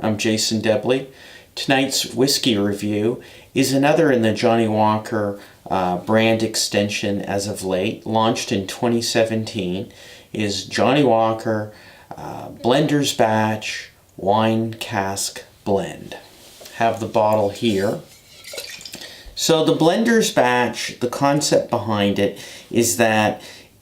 I'm Jason Debley. Tonight's whiskey review is another in the Johnnie Walker brand extension as of late, launched in 2017, is Johnnie Walker Blender's Batch Wine Cask Blend. Have the bottle here. So the Blender's Batch, the concept behind it is that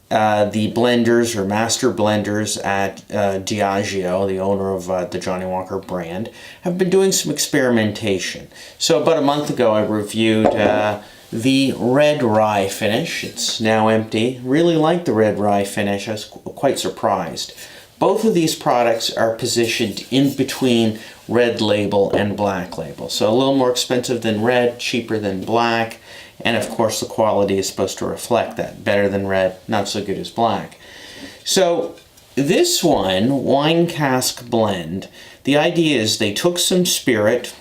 the blenders or master blenders at Diageo, the owner of the Johnnie Walker brand, have been doing some experimentation. So about a month ago I reviewed the red rye finish. It's now empty. Really like the red rye finish. I was quite surprised. Both of these products are positioned in between red label and black label. So a little more expensive than red, cheaper than black. And of course the quality is supposed to reflect that. Better than red, not so good as black. So this one, Wine Cask Blend, the idea is they took some spirit,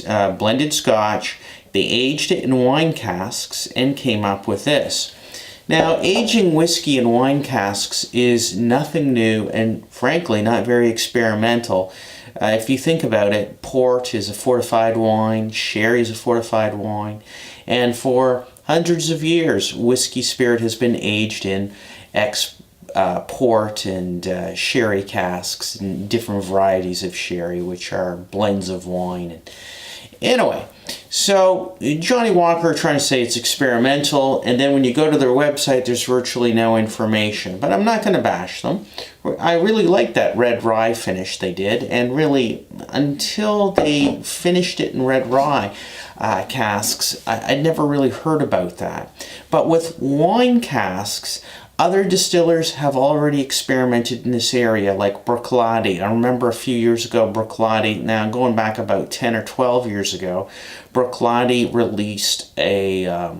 blended Scotch, they aged it in wine casks and came up with this. Now, aging whiskey in wine casks is nothing new and frankly not very experimental. If you think about it, port is a fortified wine, sherry is a fortified wine, and for hundreds of years whiskey spirit has been aged in port and sherry casks and different varieties of sherry, which are blends of wine. Anyway, so Johnnie Walker are trying to say it's experimental, and then when you go to their website there's virtually no information. But I'm not going to bash them. I really like that red rye finish they did, and really until they finished it in red rye casks, I'd never really heard about that. But with wine casks, other distillers have already experimented in this area, like Bruichladdich. I remember a few years ago, Bruichladdich, now going back about 10 or 12 years ago, Bruichladdich released a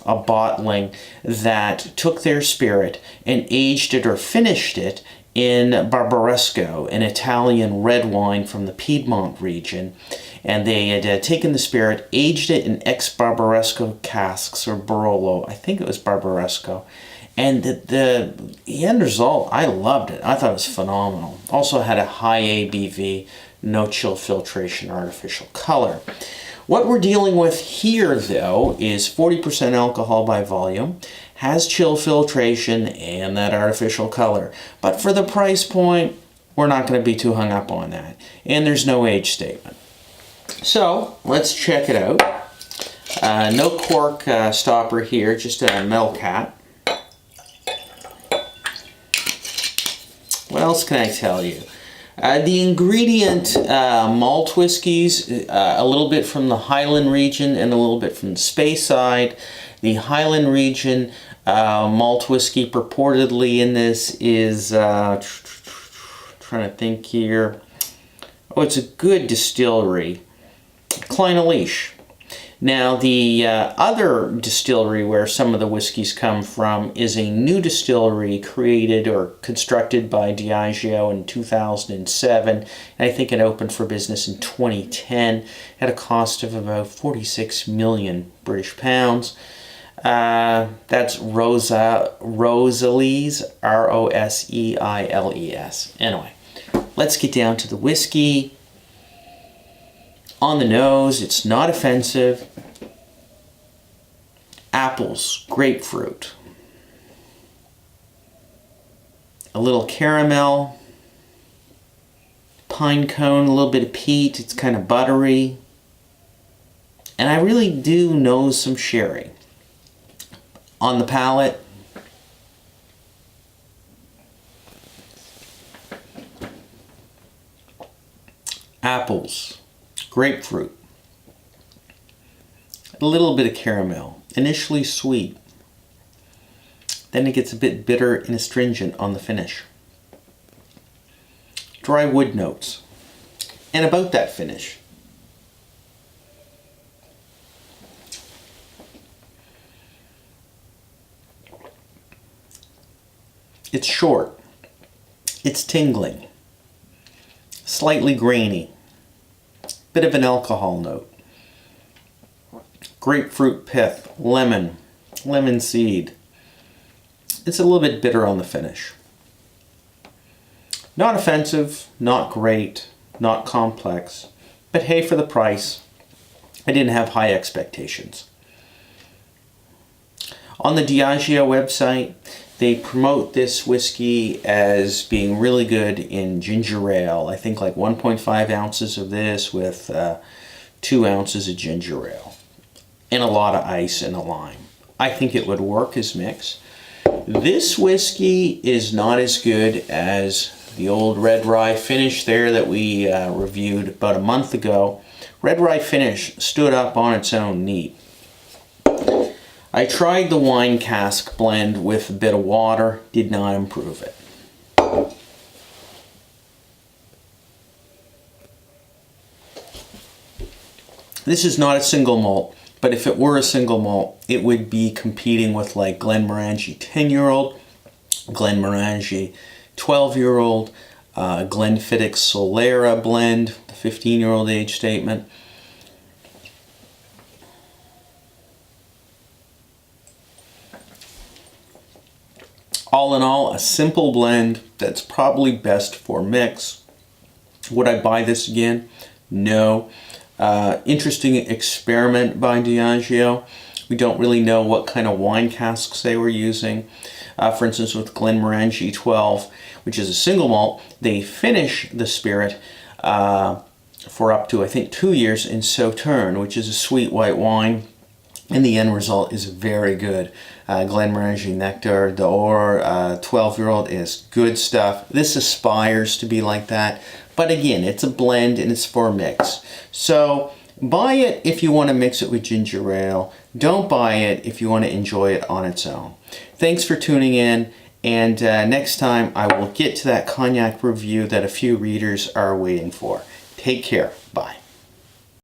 bottling that took their spirit and aged it or finished it in Barbaresco, an Italian red wine from the Piedmont region. And they had taken the spirit, aged it in ex-Barbaresco casks, or Barolo, I think it was Barbaresco. And the end result, I loved it. I thought it was phenomenal. Also had a high ABV, no chill filtration, artificial color. What we're dealing with here, though, is 40% alcohol by volume, has chill filtration, and that artificial color. But for the price point, we're not going to be too hung up on that. And there's no age statement. So, let's check it out. No cork stopper here, just a metal cap. What else can I tell you? The ingredient, malt whiskies, a little bit from the Highland region and a little bit from the Speyside. The Highland region malt whiskey purportedly in this is, trying to think here, oh, it's a good distillery, Clynelish. Now the other distillery where some of the whiskeys come from is a new distillery created or constructed by Diageo in 2007. And I think it opened for business in 2010 at a cost of about 46 million British pounds. That's Roseilles, R-O-S-E-I-L-E-S. Anyway, let's get down to the whiskey. On the nose, it's not offensive. Apples, grapefruit. A little caramel. Pine cone, a little bit of peat. It's kind of buttery. And I really do nose some sherry. On the palate, apples, grapefruit, a little bit of caramel, initially sweet, then it gets a bit bitter and astringent on the finish. Dry wood notes, and about that finish. It's short, it's tingling, slightly grainy, bit of an alcohol note, grapefruit pith, lemon seed. It's a little bit bitter on the finish. Not offensive, not great, not complex. But hey, for the price, I didn't have high expectations. On the Diageo website, they promote this whiskey as being really good in ginger ale. I think like 1.5 ounces of this with 2 ounces of ginger ale. And a lot of ice and a lime. I think it would work as mix. This whiskey is not as good as the old red rye finish there that we reviewed about a month ago. Red rye finish stood up on its own neat. I tried the wine cask blend with a bit of water, did not improve it. This is not a single malt, but if it were a single malt, it would be competing with like Glenmorangie 10-year-old, Glenmorangie 12-year-old, Glenfiddich Solera blend, the 15-year-old age statement. All in all, a simple blend that's probably best for mix. Would I buy this again? No. Interesting experiment by Diageo. We don't really know what kind of wine casks they were using. For instance, with Glenmorangie 12, which is a single malt, they finish the spirit for up to, I think, 2 years in Sauterne, which is a sweet white wine. And the end result is very good. Glenmorangie Nectar d'Or 12-year-old is good stuff. This aspires to be like that. But again, it's a blend and it's for a mix. So buy it if you want to mix it with ginger ale. Don't buy it if you want to enjoy it on its own. Thanks for tuning in. And next time I will get to that cognac review that a few readers are waiting for. Take care. Bye.